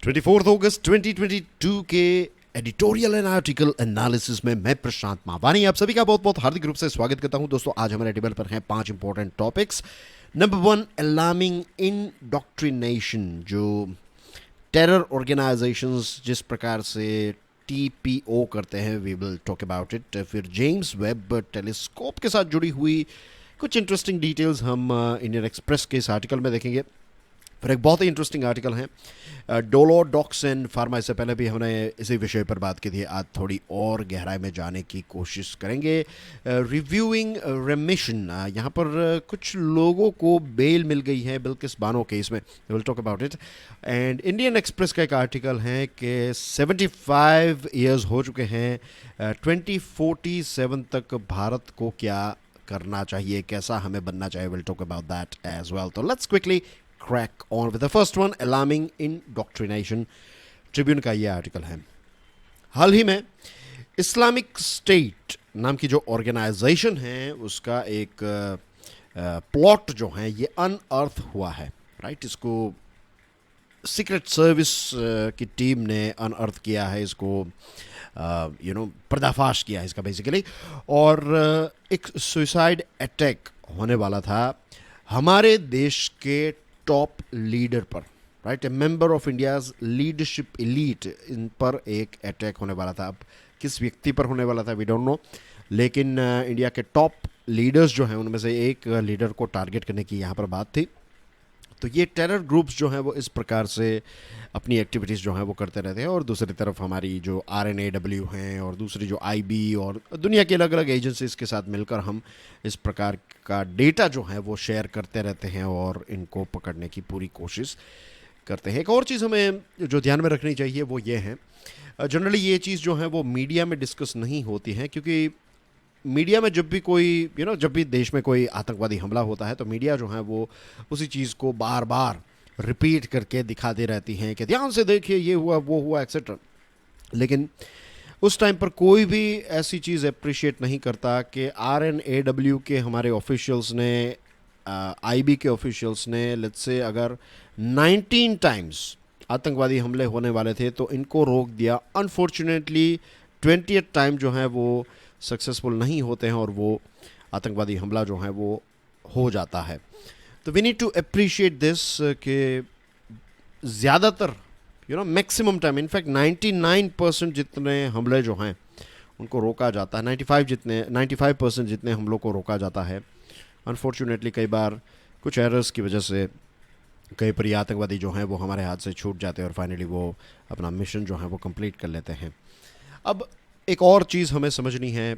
24 अगस्त 2022 के editorial and article analysis में मैं प्रशांत मावानी आप सभी का बहुत बहुत हार्दिक रूप से स्वागत करता हूं। दोस्तों, आज हमारे टेबल पर हैं 5 important topics. Number 1, alarming indoctrination, जो टेरर ऑर्गेनाइजेशंस जिस प्रकार से TPO करते हैं, we will talk about it. फिर जेम्स वेब टेलीस्कोप के साथ जुड़ी हुई कुछ इंटरेस्टिंग डिटेल्स हम इंडियन एक्सप्रेस के इस आर्टिकल में देखेंगे। फिर एक बहुत ही इंटरेस्टिंग आर्टिकल है डोलोडॉक्सिन फार्मा। इससे पहले भी हमने इसी विषय पर बात की थी, आज थोड़ी और गहराई में जाने की कोशिश करेंगे। रिव्यूइंग रेमिशन, यहाँ पर कुछ लोगों को बेल मिल गई है बिल्किस बानो केस में, will talk about it. And Indian Express का एक आर्टिकल है कि 75 ईयर्स हो चुके हैं, 2047 तक भारत को क्या करना चाहिए, कैसा हमें बनना चाहिए, will talk about that as well. तो let's quickly crack on with the first one, alarming indoctrination। Tribune का ये आर्टिकल है। हाल ही में इस्लामिक स्टेट नाम की जो ऑर्गेनाइजेशन है उसका एक प्लॉट जो है ये अनअर्थ हुआ है, राइट। इसको सीक्रेट सर्विस की टीम ने अनअर्थ किया है, इसको पर्दाफाश किया है इसका बेसिकली। और एक सुसाइड अटैक होने वाला था हमारे देश के टॉप लीडर पर, right. A member of India's leadership elite, इन पर एक अटैक होने वाला था। अब किस व्यक्ति पर होने वाला था वी डोंट नो, लेकिन इंडिया के टॉप लीडर्स जो हैं उनमें से एक लीडर को टारगेट करने की यहाँ पर बात थी। तो ये टेरर ग्रुप्स जो हैं वो इस प्रकार से अपनी एक्टिविटीज़ जो हैं वो करते रहते हैं। और दूसरी तरफ हमारी जो RNAW हैं और दूसरी जो IB और दुनिया की अलग अलग एजेंसीज के साथ मिलकर हम इस प्रकार का डेटा जो है वो शेयर करते रहते हैं और इनको पकड़ने की पूरी कोशिश करते हैं। एक और चीज़ हमें जो ध्यान में रखनी चाहिए वो ये है, जनरली ये चीज़ जो है वो मीडिया में डिस्कस नहीं होती है, क्योंकि मीडिया में जब भी कोई जब भी देश में कोई आतंकवादी हमला होता है तो मीडिया जो है वो उसी चीज़ को बार बार रिपीट करके दिखाती रहती हैं कि ध्यान से देखिए ये हुआ वो हुआ एक्सेट्रा। लेकिन उस टाइम पर कोई भी ऐसी चीज़ अप्रिशिएट नहीं करता कि RNAW के हमारे ऑफिशियल्स ने, IB के ऑफिशियल्स ने, लेट्स से अगर 19 टाइम्स आतंकवादी हमले होने वाले थे तो इनको रोक दिया। अनफॉर्चुनेटली 20th टाइम जो है वो सक्सेसफुल नहीं होते हैं और वो आतंकवादी हमला जो है वो हो जाता है। तो we need to appreciate this कि ज़्यादातर मैक्सिमम टाइम, इनफैक्ट 99% जितने हमले जो हैं उनको रोका जाता है, 95% जितने हमलों को रोका जाता है। अनफॉर्चुनेटली कई बार कुछ एरर्स की वजह से कई पर आतंकवादी जो हैं वो हमारे हाथ से छूट जाते हैं और फाइनली वो अपना मिशन जो है वो कंप्लीट कर लेते हैं। अब एक और चीज़ हमें समझनी है,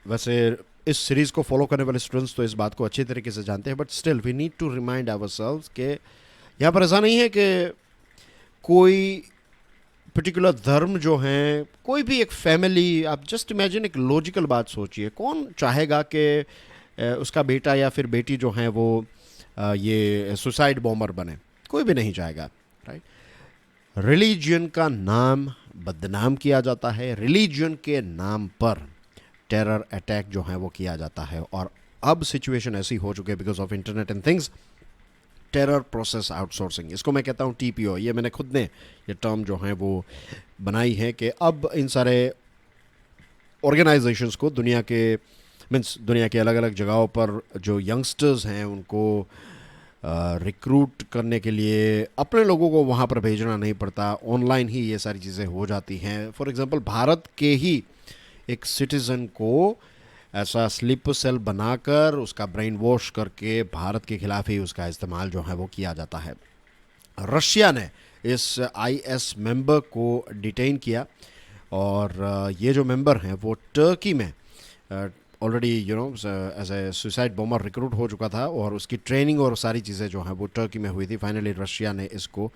वैसे इस सीरीज़ को फॉलो करने वाले स्टूडेंट्स तो इस बात को अच्छे तरीके से जानते हैं, but still we need to remind ourselves कि यहाँ पर ऐसा नहीं है कि कोई पर्टिकुलर धर्म जो है, कोई भी एक फैमिली, आप जस्ट इमेजिन, एक लॉजिकल बात सोचिए, कौन चाहेगा कि उसका बेटा या फिर बेटी जो है वो ये सुसाइड बॉम्बर बने? कोई भी नहीं चाहेगा, राइट। रिलीजन का नाम बदनाम किया जाता है, रिलीजन के नाम पर टेरर अटैक जो है वो किया जाता है। और अब सिचुएशन ऐसी हो चुकी है because of internet and things, terror process outsourcing, इसको मैं कहता हूँ TPO। ये मैंने खुद ने ये टर्म जो है वो बनाई है कि अब इन सारे ऑर्गेनाइजेशंस को दुनिया के अलग अलग जगहों पर जो यंगस्टर्स हैं उनको रिक्रूट करने के लिए अपने लोगों को वहाँ पर भेजना नहीं पड़ता, ऑनलाइन ही ये सारी चीज़ें हो जाती हैं। फॉर एग्जांपल, भारत के ही एक सिटीज़न को ऐसा स्लीपर सेल बनाकर उसका ब्रेन वॉश करके भारत के खिलाफ ही उसका इस्तेमाल जो है वो किया जाता है। रशिया ने इस IS मेंबर को डिटेन किया और ये जो मेंबर हैं वो टर्की में already as a suicide bomber recruit हो चुका था और उसकी ट्रेनिंग और सारी चीज़ें जो हैं वो टर्की में हुई थी। फाइनली रशिया ने इसको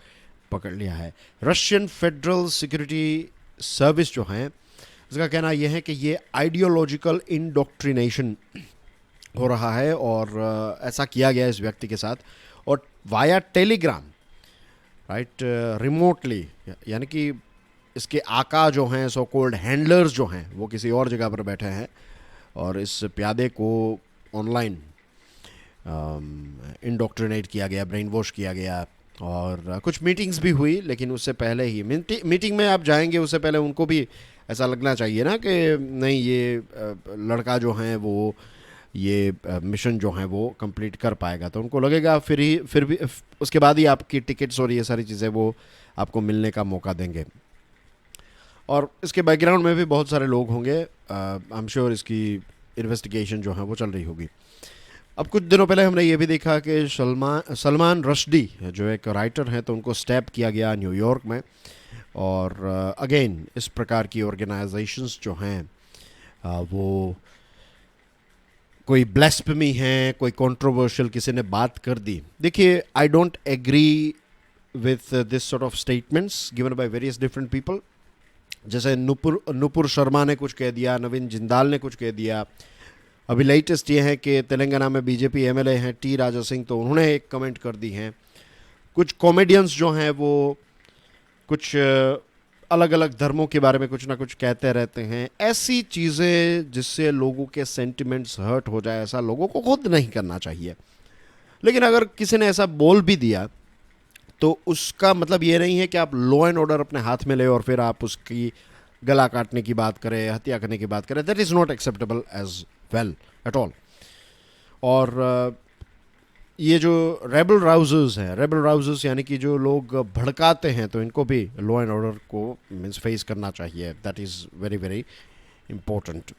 पकड़ लिया है। रशियन फेडरल सिक्योरिटी सर्विस जो है उसका कहना यह है कि ये आइडियोलॉजिकल इंडोक्ट्रिनेशन हो रहा है और ऐसा किया गया इस व्यक्ति के साथ और वाया टेलीग्राम, राइट, रिमोटली, यानी कि इसके आका जो हैं, सो कॉल्ड हैंडलर्स जो हैं, वो किसी और जगह पर बैठे हैं और इस प्यादे को ऑनलाइन इंडोक्ट्रिनेट किया गया, ब्रेन वॉश किया गया और कुछ मीटिंग्स भी हुई, लेकिन उससे पहले ही मीटिंग में आप जाएंगे उससे पहले उनको भी ऐसा लगना चाहिए ना कि नहीं ये लड़का जो है वो ये मिशन जो है वो कंप्लीट कर पाएगा, तो उनको लगेगा फिर भी उसके बाद ही आपकी टिकट्स और ये सारी चीज़ें वो आपको मिलने का मौका देंगे। और इसके बैकग्राउंड में भी बहुत सारे लोग होंगे, आई एम श्योर इसकी इन्वेस्टिगेशन जो है वो चल रही होगी। अब कुछ दिनों पहले हमने ये भी देखा कि सलमान रश्दी जो एक राइटर हैं तो उनको स्टैप किया गया न्यूयॉर्क में। और अगेन इस प्रकार की ऑर्गेनाइजेशंस जो हैं वो कोई ब्लेस्फेमी है, कोई कंट्रोवर्शियल किसी ने बात कर दी। देखिए, I don't agree with this sort of statements given by various different people. जैसे नुपुर शर्मा ने कुछ कह दिया, नवीन जिंदाल ने कुछ कह दिया। अभी लेटेस्ट ये है कि तेलंगाना में बीजेपी एमएलए हैं टी राजा सिंह, तो उन्होंने एक कमेंट कर दी हैं। कुछ कॉमेडियंस जो हैं वो कुछ अलग अलग धर्मों के बारे में कुछ ना कुछ कहते रहते हैं। ऐसी चीज़ें जिससे लोगों के सेंटिमेंट्स हर्ट हो जाए, ऐसा लोगों को खुद नहीं करना चाहिए। लेकिन अगर किसी ने ऐसा बोल भी दिया तो उसका मतलब ये नहीं है कि आप लॉ एंड ऑर्डर अपने हाथ में ले और फिर आप उसकी गला काटने की बात करें, हत्या करने की बात करें। That is not acceptable as well at all. और ये जो रेबल राउजर्स यानी कि जो लोग भड़काते हैं, तो इनको भी लॉ एंड ऑर्डर को मीन्स फेस करना चाहिए। That is very very important.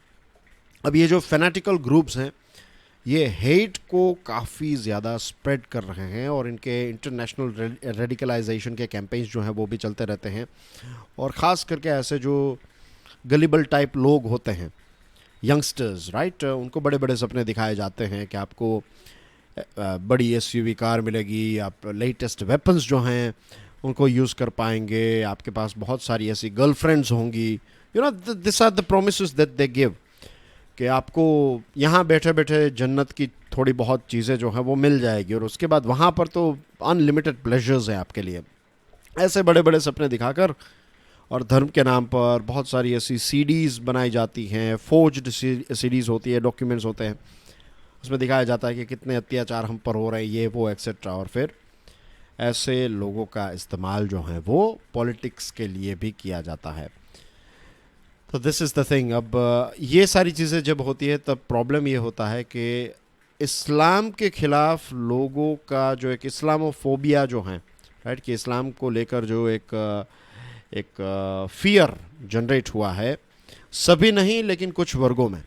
अब ये जो फैनेटिकल ग्रुप्स हैं ये हेट को काफ़ी ज़्यादा स्प्रेड कर रहे हैं और इनके इंटरनेशनल रेडिकलाइजेशन के कैंपेन्स जो हैं वो भी चलते रहते हैं। और ख़ास करके ऐसे जो गलिबल टाइप लोग होते हैं, यंगस्टर्स, राइट, उनको बड़े बड़े सपने दिखाए जाते हैं कि आपको बड़ी एसयूवी कार मिलेगी, आप लेटेस्ट वेपन्स जो हैं उनको यूज़ कर पाएंगे, आपके पास बहुत सारी ऐसी गर्लफ्रेंड्स होंगी। You know, this are the promises that they give कि आपको यहाँ बैठे बैठे जन्नत की थोड़ी बहुत चीज़ें जो हैं वो मिल जाएगी और उसके बाद वहाँ पर तो अनलिमिटेड प्लेजर्स हैं आपके लिए। ऐसे बड़े बड़े सपने दिखाकर और धर्म के नाम पर बहुत सारी ऐसी सीडीज़ बनाई जाती हैं, फोर्ज्ड सीडीज़ होती है, डॉक्यूमेंट्स होते हैं, उसमें दिखाया जाता है कि कितने अत्याचार हम पर हो रहे हैं, ये वो एक्सेट्रा। और फिर ऐसे लोगों का इस्तेमाल जो है वो पॉलिटिक्स के लिए भी किया जाता है। तो दिस इज़ द थिंग। अब ये सारी चीज़ें जब होती है तब प्रॉब्लम ये होता है कि इस्लाम के ख़िलाफ़ लोगों का जो एक इस्लामोफोबिया जो है, राइट, कि इस्लाम को लेकर जो एक फियर जनरेट हुआ है, सभी नहीं लेकिन कुछ वर्गों में,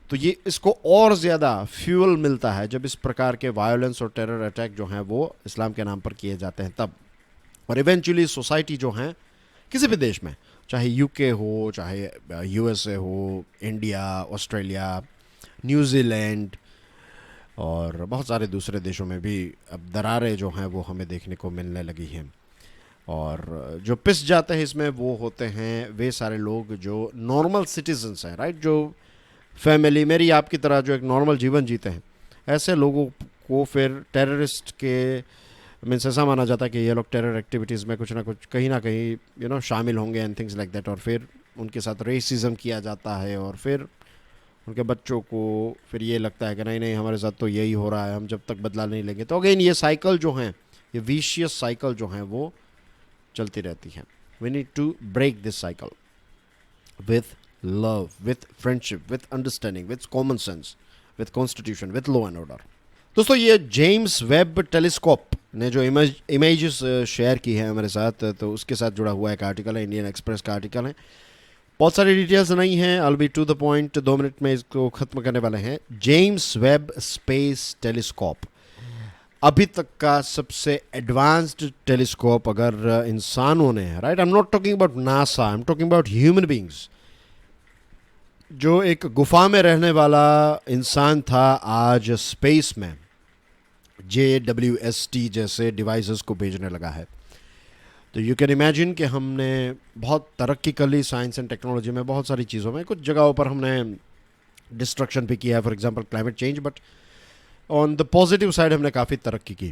तो ये इसको और ज़्यादा फ्यूल मिलता है जब इस प्रकार के वायलेंस और टेरर अटैक जो हैं वो इस्लाम के नाम पर किए जाते हैं तब। और इवेंचुअली सोसाइटी जो हैं किसी भी देश में, चाहे यूके हो, चाहे यूएसए हो, इंडिया, ऑस्ट्रेलिया, न्यूजीलैंड और बहुत सारे दूसरे देशों में भी अब दरारें जो हैं वो हमें देखने को मिलने लगी हैं। और जो पिस जाते हैं इसमें वो होते हैं वे सारे लोग जो नॉर्मल सिटीजन्स हैं, राइट, जो फैमिली मेरी आपकी तरह जो एक नॉर्मल जीवन जीते हैं। ऐसे लोगों को फिर टेररिस्ट के मीन्स ऐसा माना जाता है कि ये लोग टेरर एक्टिविटीज़ में कुछ ना कुछ कहीं ना कहीं शामिल होंगे एंड थिंग्स लाइक दैट। और फिर उनके साथ रेसिज्म किया जाता है और फिर उनके बच्चों को फिर ये लगता है कि नहीं नहीं हमारे साथ तो यही हो रहा है, हम जब तक बदला नहीं लेंगे। तो अगेन ये साइकिल जो हैं, ये विशियस साइकिल जो हैं वो चलती रहती है। We need to break this cycle with love, with friendship, with understanding, with common sense, with constitution, with law and order. दोस्तों, ये जेम्स वेब टेलीस्कोप ने जो इमेजेस शेयर की है हमारे साथ, तो उसके साथ जुड़ा हुआ एक आर्टिकल है, इंडियन एक्सप्रेस का आर्टिकल है। बहुत सारी डिटेल्स नहीं हैं, I will be to the point, 2 minute में इसको ख़त्म करने वाले हैं। जेम्स वेब स्पेस टेलीस्कोप अभी तक का सबसे एडवांस्ड टेलीस्कोप अगर इंसानों ने, right, I am not talking about NASA, I am talking about human beings, जो एक गुफा में रहने वाला इंसान था आज स्पेस में JWST जैसे डिवाइसेस को भेजने लगा है। तो यू कैन इमेजिन कि हमने बहुत तरक्की कर ली साइंस एंड टेक्नोलॉजी में, बहुत सारी चीज़ों में। कुछ जगहों पर हमने डिस्ट्रक्शन भी किया है, for example climate change, but on the positive side हमने काफ़ी तरक्की की।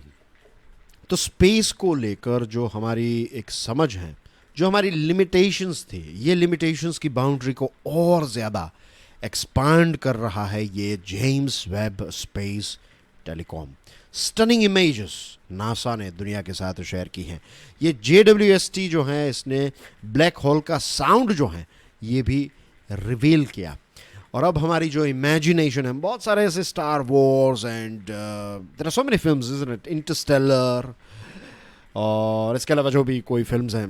तो स्पेस को लेकर जो हमारी एक समझ है, जो हमारी लिमिटेशंस थी, ये लिमिटेशंस की बाउंड्री को और ज़्यादा एक्सपांड कर रहा है ये James Webb space stunning images NASA ने दुनिया के साथ शेयर की हैं। ये JWST जो है इसने ब्लैक होल का साउंड जो है ये भी रिवील किया। और अब हमारी जो इमेजिनेशन है, बहुत सारे ऐसे Star Wars and there are so many films, isn't it, Interstellar, और इसके अलावा जो भी कोई फिल्म्स हैं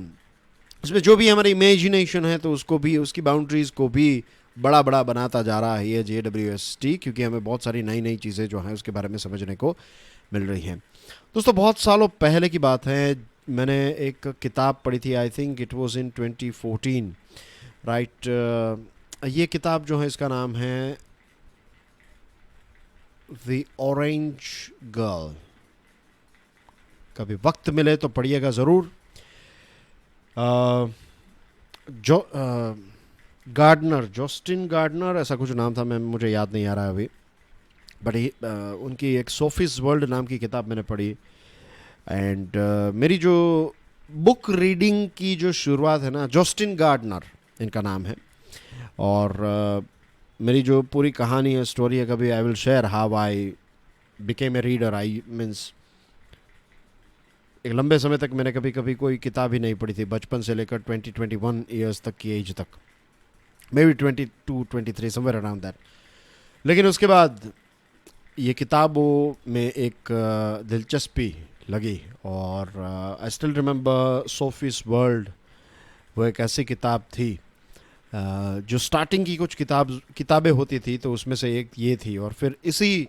उसमें जो भी हमारी इमेजिनेशन है तो उसको भी, उसकी बाउंड्रीज को भी बड़ा बड़ा बनाता जा रहा है ये JWST, क्योंकि हमें बहुत सारी नई नई चीज़ें जो हैं उसके बारे में समझने को मिल रही हैं। दोस्तों बहुत सालों पहले की बात है, मैंने एक किताब पढ़ी थी, I think it was in 2014, right. ये किताब जो है इसका नाम है द ऑरेंज गर्ल। कभी वक्त मिले तो पढ़िएगा ज़रूर। जो गार्डनर, जॉस्टिन गार्डनर ऐसा कुछ नाम था, मैं मुझे याद नहीं आ रहा है अभी, बट उनकी एक सोफीज वर्ल्ड नाम की किताब मैंने पढ़ी। एंड मेरी जो बुक रीडिंग की जो शुरुआत है ना, जॉस्टिन गार्डनर इनका नाम है। और मेरी जो पूरी कहानी है, स्टोरी है, कभी I will share how I became a reader. I means एक लंबे समय तक मैंने कभी कभी कोई किताब ही नहीं पढ़ी थी, बचपन से लेकर 20-21 ईयर्स तक की एज तक, may be 22-23 somewhere around that. लेकिन उसके बाद ये किताबों में एक दिलचस्पी लगी, और I still remember Sophie's World. वो एक ऐसी किताब थी जो स्टार्टिंग की कुछ किताबें होती थी, तो उसमें से एक ये थी। और फिर इसी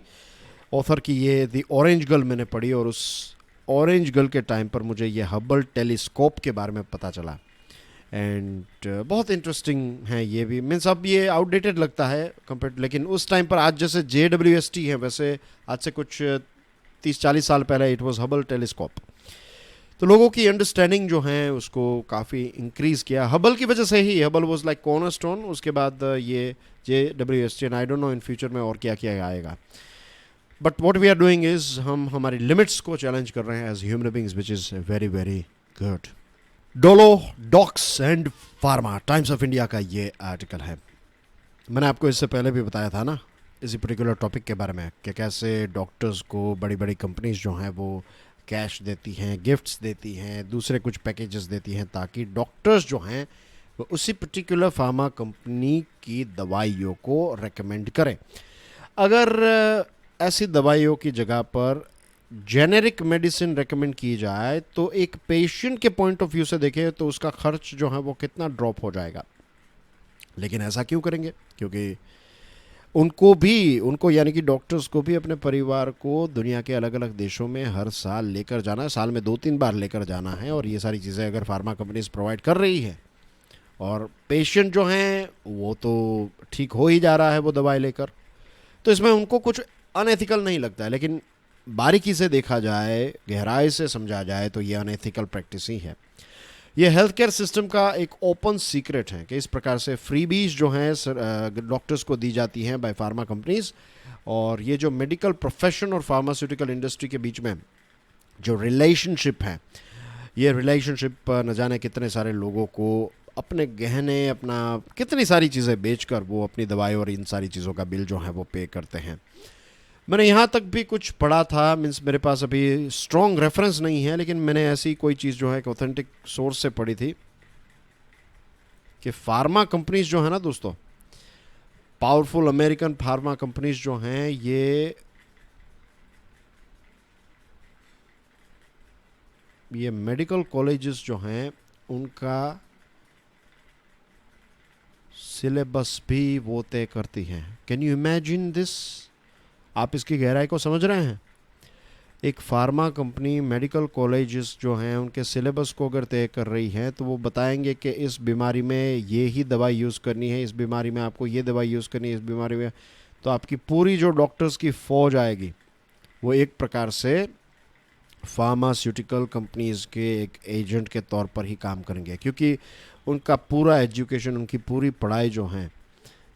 ऑथर की ये द ऑरेंज गर्ल मैंने पढ़ी, और उस ऑरेंज गर्ल के टाइम पर मुझे ये हबल टेलीस्कोप के बारे में पता चला। एंड बहुत इंटरेस्टिंग है ये भी। मीन्स अब ये आउटडेटेड लगता है कंपेयर, लेकिन उस टाइम पर आज जैसे JWST है, वैसे आज से कुछ 30-40 साल पहले इट वाज हबल टेलीस्कोप। तो लोगों की अंडरस्टैंडिंग जो है उसको काफ़ी इंक्रीज किया हबल की वजह से ही। Hubble was like cornerstone. उसके बाद ये JWST, and I don't know in future में और क्या क्या आएगा। But what we are doing is हम हमारी लिमिट्स को चैलेंज कर रहे हैं as human beings, which is very very good. Dolo, docs and pharma, Times of India का ये आर्टिकल है। मैंने आपको इससे पहले भी बताया था ना इसी पर्टिकुलर टॉपिक के बारे में, कि कैसे डॉक्टर्स को बड़ी बड़ी कंपनीज जो हैं वो कैश देती हैं, गिफ्ट्स देती हैं, दूसरे कुछ पैकेजेस देती हैं, ताकि डॉक्टर्स जो हैं वो उसी पर्टिकुलर फार्मा कंपनी की दवाइयों को रेकमेंड करें। अगर ऐसी दवाइयों की जगह पर जेनेरिक मेडिसिन रेकमेंड की जाए तो एक पेशेंट के पॉइंट ऑफ व्यू से देखें तो उसका खर्च जो है वो कितना ड्रॉप हो जाएगा। लेकिन ऐसा क्यों करेंगे? क्योंकि उनको यानी कि डॉक्टर्स को भी अपने परिवार को दुनिया के अलग अलग देशों में हर साल लेकर जाना है, साल में 2-3 बार लेकर जाना है। और ये सारी चीज़ें अगर फार्मा कंपनीज प्रोवाइड कर रही है और पेशेंट जो हैं वो तो ठीक हो ही जा रहा है वो दवाई लेकर, तो इसमें उनको कुछ अनएथिकल नहीं लगता है। लेकिन बारीकी से देखा जाए, गहराई से समझा जाए तो ये अनएथिकल प्रैक्टिस ही है। ये हेल्थ केयर सिस्टम का एक ओपन सीक्रेट है कि इस प्रकार से फ्रीबीज जो हैं डॉक्टर्स को दी जाती हैं बाय फार्मा कंपनीज। और ये जो मेडिकल प्रोफेशन और फार्मास्यूटिकल इंडस्ट्री के बीच में जो रिलेशनशिप है, ये रिलेशनशिप न जाने कितने सारे लोगों को अपने गहने, अपना कितनी सारी चीज़ें बेचकर वो अपनी दवाई और इन सारी चीज़ों का बिल जो है वो पे करते हैं। मैंने यहाँ तक भी कुछ पढ़ा था, मीन्स मेरे पास अभी स्ट्रॉन्ग रेफरेंस नहीं है, लेकिन मैंने ऐसी कोई चीज़ जो है एक ऑथेंटिक सोर्स से पढ़ी थी कि फार्मा कंपनीज जो है ना दोस्तों, पावरफुल अमेरिकन फार्मा कंपनीज जो हैं, ये मेडिकल कॉलेजेस जो हैं उनका सिलेबस भी वो तय करती हैं। Can you imagine this? आप इसकी गहराई को समझ रहे हैं? एक फार्मा कंपनी मेडिकल कॉलेजेस जो हैं उनके सिलेबस को अगर तय कर रही है तो वो बताएंगे कि इस बीमारी में ये ही दवाई यूज़ करनी है, इस बीमारी में आपको ये दवाई यूज़ करनी है, इस बीमारी में। तो आपकी पूरी जो डॉक्टर्स की फ़ौज आएगी वो एक प्रकार से फार्मास्यूटिकल कंपनीज़ के एक एजेंट के तौर पर ही काम करेंगे, क्योंकि उनका पूरा एजुकेशन, उनकी पूरी पढ़ाई जो है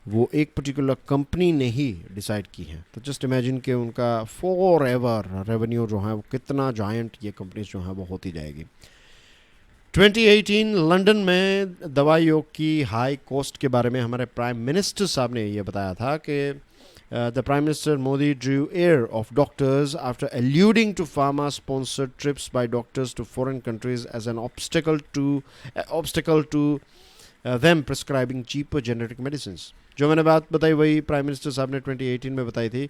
वो एक पर्टिकुलर कंपनी ने ही डिसाइड की है। तो जस्ट इमेजिन कि उनका फॉर एवर रेवेन्यू जो है वो कितना जायंट ये कंपनीज जो है वो होती जाएगी। 2018 लंदन में दवाइयों की हाई कॉस्ट के बारे में हमारे प्राइम मिनिस्टर साहब ने ये बताया था कि the Prime Minister Modi drew air of doctors after alluding to pharma-sponsored trips by doctors to foreign countries as an obstacle to them prescribing cheaper generic medicines. जो मैंने बात बताई वही प्राइम मिनिस्टर साहब ने 2018 में बताई थी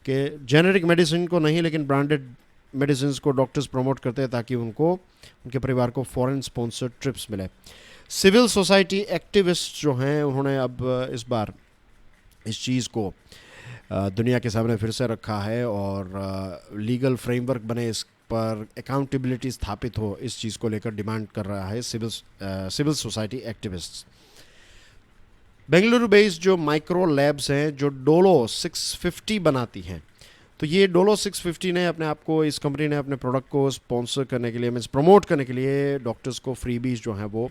कि जेनेरिक मेडिसिन को नहीं लेकिन ब्रांडेड मेडिसिन को डॉक्टर्स प्रमोट करते हैं ताकि उनको उनके परिवार को फॉरेन स्पॉन्सर्ड ट्रिप्स मिले. सिविल सोसाइटी एक्टिविस्ट जो हैं उन्होंने अब इस बार इस चीज़ को दुनिया के सामने फिर से रखा है और लीगल फ्रेमवर्क बने, इस पर अकाउंटेबिलिटी स्थापित हो, इस चीज़ को लेकर डिमांड कर रहा है civil society activists. Bengaluru based जो माइक्रो लैब्स हैं जो डोलो 650 बनाती हैं, तो ये डोलो 650 ने अपने आप को, इस कंपनी ने अपने प्रोडक्ट को स्पॉन्सर करने के लिए, मीन्स प्रमोट करने के लिए डॉक्टर्स को फ्रीबीज जो हैं वो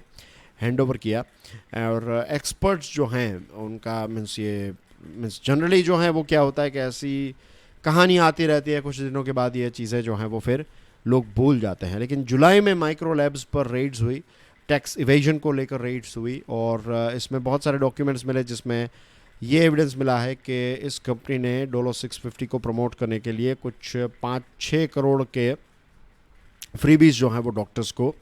हैंड ओवर किया. और एक्सपर्ट्स जो हैं उनका मीन्स जनरली जो है वो क्या होता है कि ऐसी कहानी आती रहती है, कुछ दिनों के बाद ये चीज़ें जो हैं वो फिर लोग भूल जाते हैं. लेकिन जुलाई में माइक्रो लैब्स पर रेड्स हुई, टैक्स इवेजन को लेकर रेड्स हुई और इसमें बहुत सारे डॉक्यूमेंट्स मिले जिसमें ये एविडेंस मिला है कि इस कंपनी ने डोलो 650 को प्रमोट करने के लिए कुछ 5-6 करोड़ के फ्रीबीज जो हैं वो डॉक्टर्स को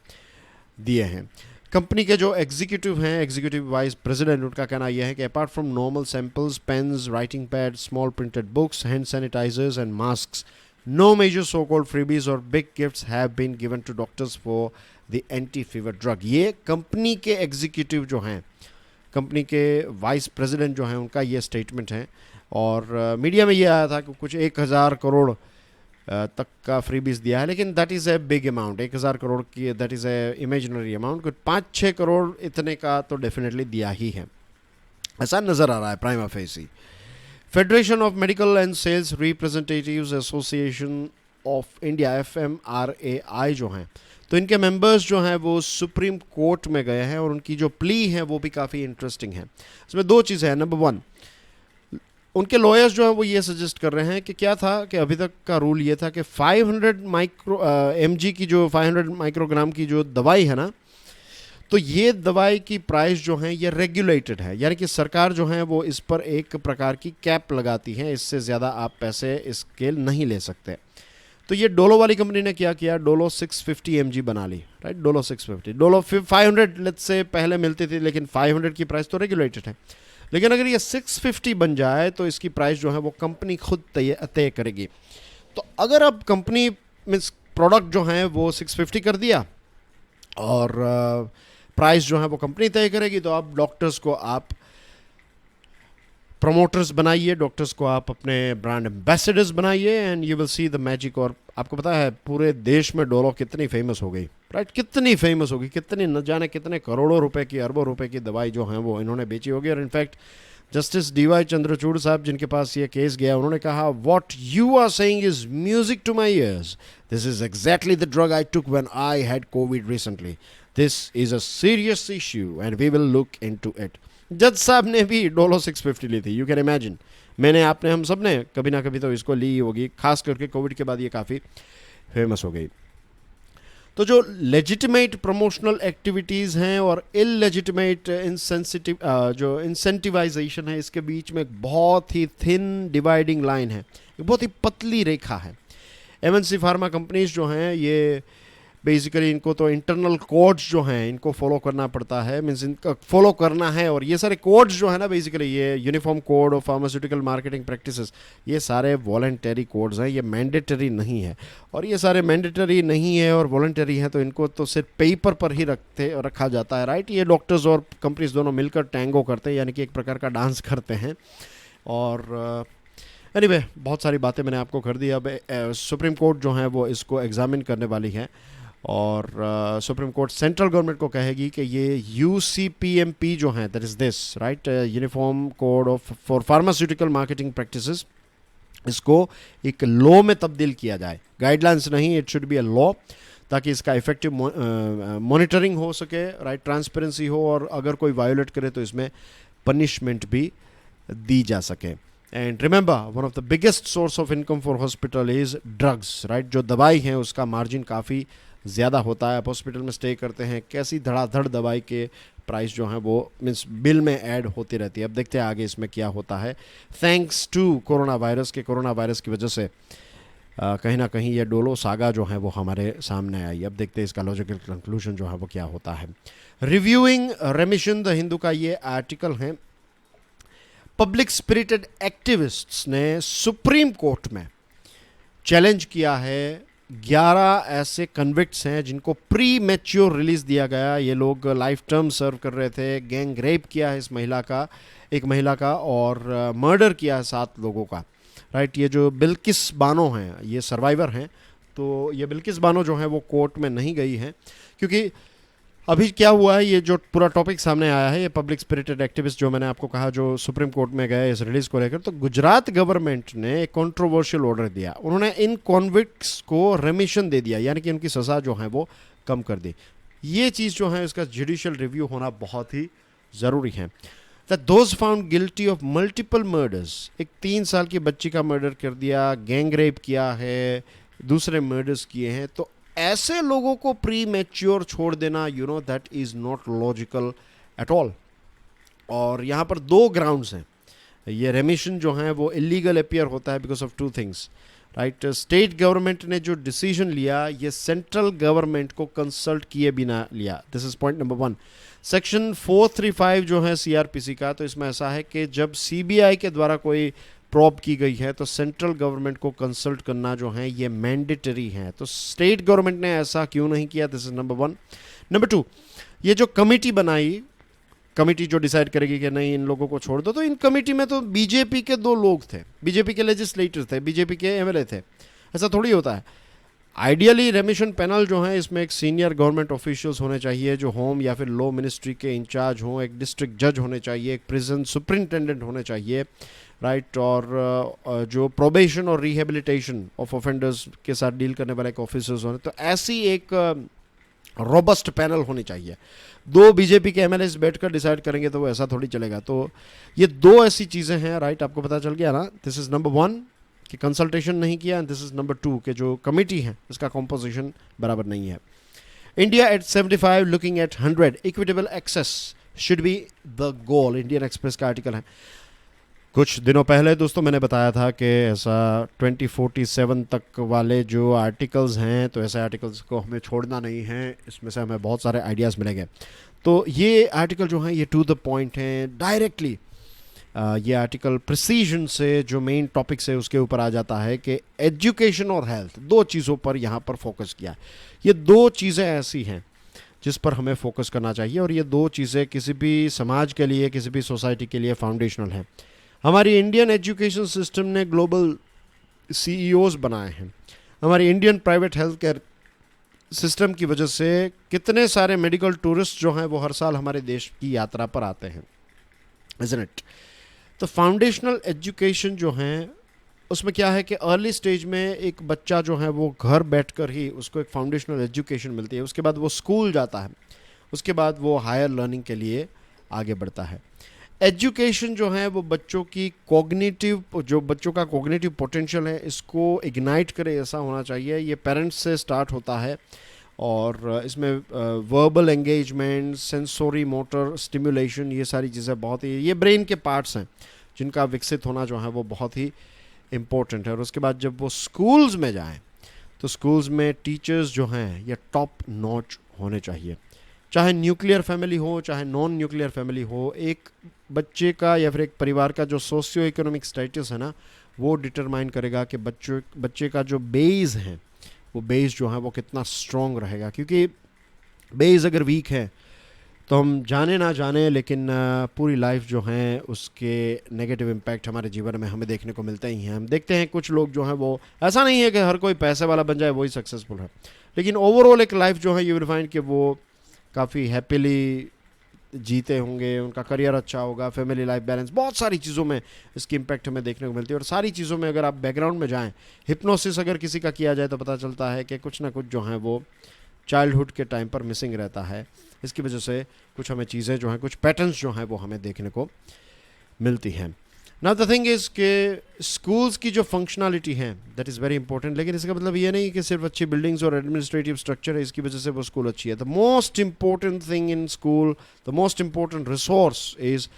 दिए हैं. कंपनी के जो एग्जीक्यूटिव हैं, एग्जीक्यूटिव वाइस प्रेसिडेंट, उनका कहना यह है कि apart from normal samples, pens, writing pad, small printed books, hand sanitizers and masks, no major so called freebies और big gifts have been given to doctors for the anti fever drug. ये company के executive जो हैं, company के vice president जो हैं, उनका ये स्टेटमेंट है. और मीडिया में ये आया था कि कुछ 1000 करोड़ तक का फ्रीबीज दिया है, लेकिन that is a big amount. 1000 crore की that is a imaginary amount. कुछ 5-6 करोड़ इतने का तो डेफिनेटली दिया ही है, ऐसा नज़र आ रहा है prima facie. Federation of Medical and Sales Representatives Association of India FMRAI जो हैं, तो इनके मेंबर्स जो हैं वो सुप्रीम कोर्ट में गए हैं और उनकी जो प्ली है वो भी काफ़ी इंटरेस्टिंग है. इसमें 2 चीज़ें हैं. नंबर 1, उनके लॉयर्स जो हैं वो ये सजेस्ट कर रहे हैं कि क्या था कि अभी तक का रूल ये था कि 500 mg की जो 500 माइक्रोग्राम की जो दवाई है ना, तो ये दवाई की प्राइस जो है ये रेगुलेटेड है, यानी कि सरकार जो है वो इस पर एक प्रकार की कैप लगाती है, इससे ज़्यादा आप पैसे इसके नहीं ले सकते. तो ये डोलो वाली कंपनी ने क्या किया, डोलो 650 mg बना ली, right. Dolo 650, Dolo 500 let's say पहले मिलती थी, लेकिन 500 की प्राइस तो रेगुलेटेड है. लेकिन अगर ये 650 बन जाए तो इसकी प्राइस जो है वो कंपनी खुद तय करेगी. तो अगर अब कंपनी मीन्स प्रोडक्ट जो है वो 650 कर दिया और प्राइस जो है वो कंपनी तय करेगी, तो अब डॉक्टर्स को आप प्रमोटर्स बनाइए, डॉक्टर्स को आप अपने ब्रांड एम्बेसडर्स बनाइए and you will see the magic. और आपको पता है पूरे देश में डोलो कितनी फेमस हो गई, राइट. कितनी फेमस होगी, कितनी न जाने कितने करोड़ों रुपए की, अरबों रुपए की दवाई जो है वो इन्होंने बेची होगी. और इनफैक्ट जस्टिस DY चंद्रचूड़ साहब जिनके पास ये केस गया, उन्होंने कहा what you are saying is music to my ears. This is exactly the drug I took when I had Covid recently. This is a serious issue and we will look into it. जज साहब ने भी Dolo 650 ली थी. You can imagine, मैंने, आपने, हम सब ने कभी ना कभी तो इसको ली होगी, खास करके कोविड के बाद ये काफ़ी फेमस हो गई. तो जो लेजिटिमेट प्रमोशनल एक्टिविटीज़ हैं और इललेजिटिमेट जो इंसेंटिवाइजेशन है, इसके बीच में एक बहुत ही थिन डिवाइडिंग लाइन है, एक बहुत ही पतली रेखा है. MNC फार्मा कंपनीज जो हैं ये बेसिकली इनको तो इंटरनल कोड्स जो हैं इनको फॉलो करना पड़ता है, मीन्स इनका फॉलो करना है. और ये सारे कोड्स जो है ना, बेसिकली ये uniform code of pharmaceutical marketing practices, ये सारे वॉलंटरी कोड्स हैं, ये मैंडेटरी नहीं है. और ये सारे मैंडेटरी नहीं है और वॉलंटरी हैं, तो इनको तो सिर्फ पेपर पर ही रखा जाता है, राइट. ये डॉक्टर्स और कंपनीज दोनों मिलकर टैंगो करते हैं, यानी कि एक प्रकार का डांस करते हैं. और एनीवे बहुत सारी बातें मैंने आपको कर दी. अब सुप्रीम कोर्ट जो है वो इसको एग्जामिन करने वाली है और सुप्रीम कोर्ट सेंट्रल गवर्नमेंट को कहेगी कि ये UCPMP जो है, that is this, right, uniform code of for pharmaceutical marketing practices, इसको एक लॉ में तब्दील किया जाए. गाइडलाइंस नहीं, it should be a law, ताकि इसका इफेक्टिव मॉनिटरिंग हो सके, राइट, ट्रांसपेरेंसी हो, और अगर कोई वायोलेट करे तो इसमें पनिशमेंट भी दी जा सके. And remember, one of the biggest source of income for hospital is drugs, right. जो दवाई है उसका मार्जिन काफ़ी ज़्यादा होता है, आप हॉस्पिटल में स्टे करते हैं, कैसी धड़ाधड़ दवाई के प्राइस जो हैं वो मीन्स बिल में ऐड होती रहती है। अब देखते हैं आगे इसमें क्या होता है। थैंक्स टू कोरोना वायरस की वजह से कहीं ना कहीं ये डोलो सागा जो है वो हमारे सामने आई। अब देखते हैं इसका लॉजिकल कंक्लूजन जो है वो क्या होता है। रिव्यूइंग रेमिशन, द हिंदू का ये आर्टिकल है। पब्लिक स्पिरिटेड एक्टिविस्ट्स ने सुप्रीम कोर्ट में चैलेंज किया है 11 ऐसे कन्विक्ट्स हैं जिनको प्री मैच्योर रिलीज दिया गया। ये लोग लाइफ टर्म सर्व कर रहे थे, गैंग रेप किया है एक महिला का और मर्डर किया है 7 लोगों का। राइट, ये जो बिल्किस बानो हैं ये सर्वाइवर हैं। तो ये बिल्किस बानो जो है वो कोर्ट में नहीं गई हैं क्योंकि अभी क्या हुआ है, ये जो पूरा टॉपिक सामने आया है, ये पब्लिक स्पिरिटेड एक्टिविस्ट जो मैंने आपको कहा जो सुप्रीम कोर्ट में गए इस रिलीज को लेकर, तो गुजरात गवर्नमेंट ने एक कंट्रोवर्शियल ऑर्डर दिया। उन्होंने इन कॉन्विक्ट्स को रेमिशन दे दिया, यानी कि उनकी सज़ा जो है वो कम कर दी। ये चीज़ जो है इसका जुडिशियल रिव्यू होना बहुत ही ज़रूरी है। That those found guilty of multiple murders, एक 3 साल की बच्ची का मर्डर कर दिया, गैंग रेप किया है, दूसरे मर्डर्स किए हैं, तो ऐसे लोगों को प्री मैच्योर छोड़ देना that is not logical eight all. और यहाँ पर 2 ग्राउंड्स हैं। ये रेमिशन जो है वो इलीगल अपीयर होता है because of 2 things. Right, state government ने जो डिसीजन लिया ये सेंट्रल गवर्नमेंट को कंसल्ट किए बिना लिया। This is point number 1। Section 435 जो है सीआरपीसी का, तो इसमें ऐसा है कि जब सीबीआई के द्वारा कोई प्रॉब की गई है तो सेंट्रल गवर्नमेंट को कंसल्ट करना जो है ये मैंडेटरी है। तो स्टेट गवर्नमेंट ने ऐसा क्यों नहीं किया? This is number 1। नंबर 2, ये जो कमेटी बनाई, कमेटी जो डिसाइड करेगी कि नहीं इन लोगों को छोड़ दो, तो इन कमेटी में तो बीजेपी के 2 लोग थे, बीजेपी के लेजिस्लेटर थे, बीजेपी के एमएलए थे। ऐसा थोड़ी होता है। आइडियली रेमिशन पैनल जो है इसमें एक सीनियर गवर्नमेंट ऑफिशियल्स होने चाहिए जो होम या फिर लॉ मिनिस्ट्री के इंचार्ज हों, एक डिस्ट्रिक्ट जज होने चाहिए, एक प्रिजन सुपरिंटेंडेंट होने चाहिए। राइट, और जो प्रोबेशन और रिहेबिलिटेशन ऑफ ऑफेंडर्स के साथ डील करने वाले एक ऑफिसर्स होने, तो ऐसी एक रोबस्ट पैनल होनी चाहिए। 2 बीजेपी के एमएलएस बैठकर डिसाइड करेंगे तो वो ऐसा थोड़ी चलेगा। तो ये 2 ऐसी चीज़ें हैं। राइट, आपको पता चल गया ना। दिस इज़ नंबर 1 कि कंसल्टेशन नहीं किया, एंड दिस इज़ नंबर 2 कि जो कमेटी है इसका कॉम्पोजिशन बराबर नहीं है। India at 75 looking at 100, equitable access should be the goal, Indian Express का आर्टिकल है। कुछ दिनों पहले दोस्तों मैंने बताया था कि ऐसा 2047 तक वाले जो आर्टिकल्स हैं, तो ऐसे आर्टिकल्स को हमें छोड़ना नहीं है, इसमें से हमें बहुत सारे आइडियाज़ मिलेंगे। तो ये आर्टिकल जो हैं ये टू द पॉइंट हैं, डायरेक्टली ये आर्टिकल प्रिसीजन से जो मेन टॉपिक्स है उसके ऊपर आ जाता है कि एजुकेशन और हेल्थ, 2 चीज़ों पर यहाँ पर फोकस किया। ये 2 चीज़ें ऐसी हैं जिस पर हमें फोकस करना चाहिए, और ये 2 चीज़ें किसी भी समाज के लिए, किसी भी सोसाइटी के लिए फाउंडेशनल है। हमारी इंडियन एजुकेशन सिस्टम ने ग्लोबल सीईओज बनाए हैं। हमारी Indian private health care system की वजह से कितने सारे मेडिकल टूरिस्ट जो हैं वो हर साल हमारे देश की यात्रा पर आते हैं, इज़न्ट इट? तो फाउंडेशनल एजुकेशन जो हैं उसमें क्या है कि अर्ली स्टेज में एक बच्चा जो है वो घर बैठकर ही उसको एक फाउंडेशनल एजुकेशन मिलती है, उसके बाद वो स्कूल जाता है, उसके बाद वो हायर लर्निंग के लिए आगे बढ़ता है। एजुकेशन जो है वो बच्चों की बच्चों का कॉग्निटिव पोटेंशियल है इसको इग्नाइट करे, ऐसा होना चाहिए। ये पेरेंट्स से स्टार्ट होता है, और इसमें verbal engagement, sensory motor stimulation, ये सारी चीज़ें बहुत ही, ये ब्रेन के पार्ट्स हैं जिनका विकसित होना जो है वो बहुत ही इम्पोर्टेंट है। और उसके बाद जब वो स्कूल्स में जाएं तो स्कूल्स में टीचर्स जो हैं ये टॉप नॉच होने चाहिए, चाहे न्यूक्लियर फैमिली हो चाहे नॉन न्यूक्लियर फैमिली हो। एक बच्चे का या फिर एक परिवार का जो सोशियो इकोनॉमिक स्टेटस है ना, वो डिटरमाइन करेगा कि बच्चे का जो बेस है वो बेस जो है वो कितना स्ट्रॉन्ग रहेगा। क्योंकि बेस अगर वीक है तो हम जाने ना जाने लेकिन पूरी लाइफ जो है उसके नेगेटिव इम्पैक्ट हमारे जीवन में हमें देखने को मिलते ही हैं। हम देखते हैं कुछ लोग जो हैं वो, ऐसा नहीं है कि हर कोई पैसे वाला बन जाए वही सक्सेसफुल है, लेकिन ओवरऑल एक लाइफ जो है यू विल फाइंड कि वो काफ़ी हैप्पीली जीते होंगे, उनका करियर अच्छा होगा, फैमिली लाइफ बैलेंस, बहुत सारी चीज़ों में इसकी इम्पैक्ट हमें देखने को मिलती है। और सारी चीज़ों में अगर आप बैकग्राउंड में जाएं, हिप्नोसिस अगर किसी का किया जाए तो पता चलता है कि कुछ ना कुछ जो है वो चाइल्डहुड के टाइम पर मिसिंग रहता है। इसकी वजह से कुछ हमें चीज़ें जो हैं, कुछ पैटर्न्स जो हैं वो हमें देखने को मिलती हैं। नाउ द थिंग इज़ कि स्कूल्स की जो फंक्शनलिटी है दैट इज़ वेरी इंपॉर्टेंट, लेकिन इसका मतलब ये नहीं कि सिर्फ अच्छी बिल्डिंग्स और एडमिनिस्ट्रेटिव स्ट्रक्चर है इसकी वजह से वो स्कूल अच्छी है. The most important thing in school, the most important resource is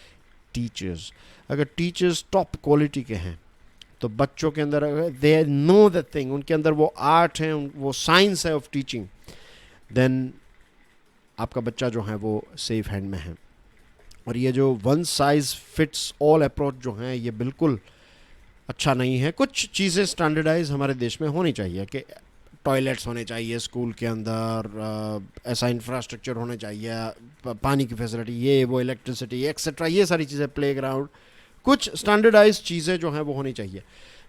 teachers. अगर टीचर्स टॉप क्वालिटी के हैं तो बच्चों के अंदर दे नो द थिंग, उनके अंदर वो आर्ट है, वो साइंस है ऑफ टीचिंग, देन आपका बच्चा जो है वो सेफ हैंड में है. और ये जो one size fits all approach जो है ये बिल्कुल अच्छा नहीं है. कुछ चीज़ें स्टैंडर्डाइज हमारे देश में होनी चाहिए कि टॉयलेट्स होने चाहिए स्कूल के अंदर, ऐसा इंफ्रास्ट्रक्चर होने चाहिए, पानी की फैसिलिटी, ये वो, इलेक्ट्रिसिटी एक्सेट्रा, ये सारी चीज़ें, प्लेग्राउंड, कुछ स्टैंडर्डाइज चीज़ें जो हैं वो होनी चाहिए.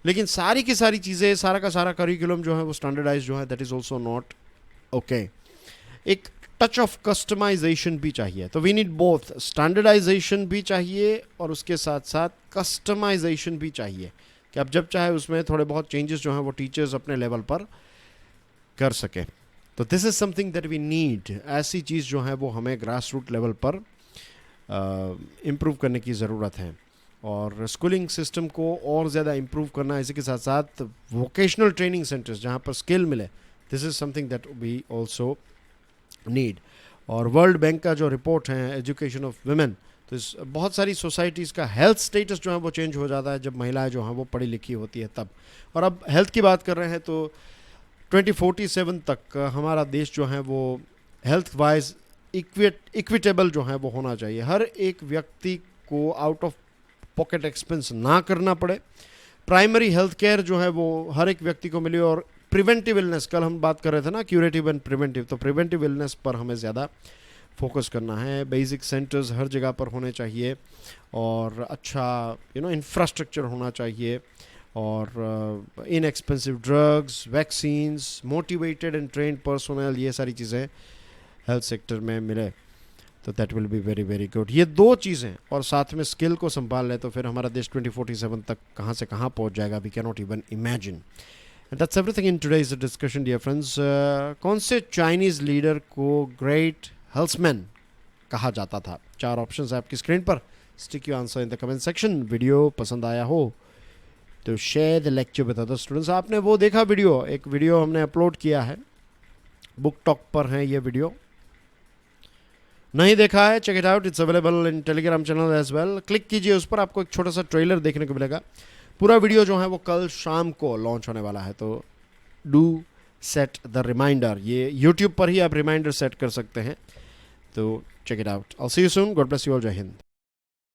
लेकिन सारी की सारी चीज़ें, सारा का सारा करिकुलम जो है वो स्टैंडर्डाइज जो है that is also not okay. एक टच ऑफ कस्टमाइजेशन भी चाहिए. तो वी नीड बोथ, स्टैंडर्डाइजेशन भी चाहिए और उसके साथ साथ कस्टमाइजेशन भी चाहिए कि अब जब चाहे उसमें थोड़े बहुत चेंजेस जो हैं वो टीचर्स अपने लेवल पर कर सकें. तो this is something that we need. ऐसी चीज़ जो है वो हमें ग्रास रूट लेवल पर इम्प्रूव करने की ज़रूरत है. और स्कूलिंग सिस्टम को और ज़्यादा इम्प्रूव करना, इसी के साथ साथ वोकेशनल ट्रेनिंग सेंटर्स जहाँ पर स्किल मिले, this is something that we also need. और वर्ल्ड बैंक का जो रिपोर्ट है एजुकेशन ऑफ वुमेन, तो इस बहुत सारी सोसाइटीज़ का हेल्थ स्टेटस जो है वो चेंज हो जाता है जब महिलाएं जो हैं वो पढ़ी लिखी होती है तब. और अब हेल्थ की बात कर रहे हैं तो 2047 तक हमारा देश जो है वो हेल्थ वाइज इक्विटेबल जो है वो होना चाहिए. हर एक व्यक्ति को आउट ऑफ पॉकेट एक्सपेंस ना करना पड़े, प्राइमरी हेल्थ केयर जो है वो हर एक व्यक्ति को मिले. और प्रिवेंटिव इलनेस, कल हम बात कर रहे थे ना, क्यूरेटिव एंड प्रिवेंटिव, तो प्रिवेंटिव इलनेस पर हमें ज़्यादा फोकस करना है. बेसिक सेंटर्स हर जगह पर होने चाहिए और अच्छा इंफ्रास्ट्रक्चर होना चाहिए. और inexpensive drugs, vaccines, motivated and trend personnel, ये सारी चीज़ें हेल्थ सेक्टर में मिले तो that will be very very good. ये दो चीज़ें और साथ में स्किल को संभाल लें तो फिर हमारा देश 2047 तक कहाँ से कहाँ पहुँच जाएगा, we can not even imagine. And that's everything in today's discussion, dear friends. कौन से चाइनीज़ लीडर को ग्रेट हेल्थमैन कहा जाता था? 4 ऑप्शंस है आपकी स्क्रीन पर. Stick your answer in the comment section. Video पसंद आया हो तो share the lecture with other students. आपने वो देखा वीडियो, एक वीडियो हमने अपलोड किया है, बुक टॉक पर है ये वीडियो. नहीं देखा है, check it out, it's available in Telegram channel as well. Click कीजिए उस पर, आपको एक छोटा सा ट्रेलर देखने को मिलेगा. पूरा वीडियो जो है वो कल शाम को लॉन्च होने वाला है, तो डू सेट द रिमाइंडर. ये यूट्यूब पर ही आप रिमाइंडर सेट कर सकते हैं, तो check it out. I will see you soon. God bless you all. जय हिंद.